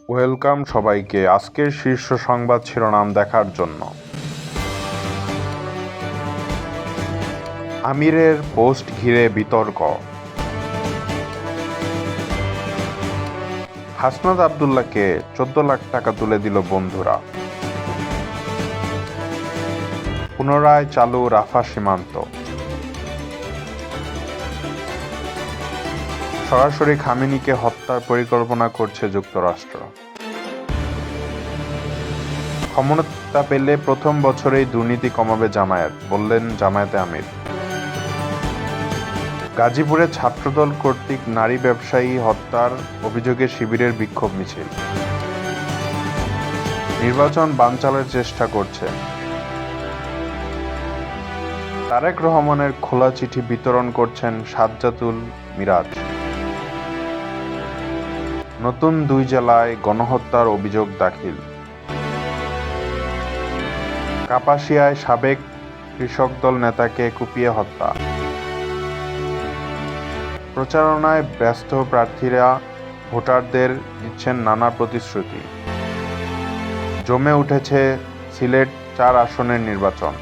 Welcome সবাইকে আজকের শীর্ষ সংবাদ শিরোনাম দেখার জন্য। আমিরের পোস্ট ঘিরে বিতর্ক। হাসনাত আব্দুল্লাহকে 14 লাখ টাকা তুলে দিল বন্ধুরা। পুনরায় চালু রাফা সীমান্ত। সরাসরি খামেনিকে হত্যার পরিকল্পনা করছে যুক্তরাষ্ট্র। ক্ষমতা পেলে প্রথম বছরেই দুর্নীতি কমাবে জামায়াত, বললেন জামায়াতে আমির। গাজীপুরে ছাত্রদল কর্তৃক নারী ব্যবসায়ী হত্যার অভিযোগে শিবিরের বিক্ষোভ মিছিল। নির্বাচন বানচালের চেষ্টা করছে। তারেক রহমানের খোলা চিঠি বিতরণ করছেন সাজ্জাতুল মিরাজ। নতুন 2 জেলায় গণহত্যার অভিযোগ দাখিল। কাপাসিয়ায় সাবেক কৃষক দল নেতাকে কুপিয়ে হত্যা। প্রচারণায় ব্যস্ত প্রার্থীরা ভোটারদের দিচ্ছেন নানা প্রতিশ্রুতি। জমে উঠেছে সিলেট 4 আসনের নির্বাচন।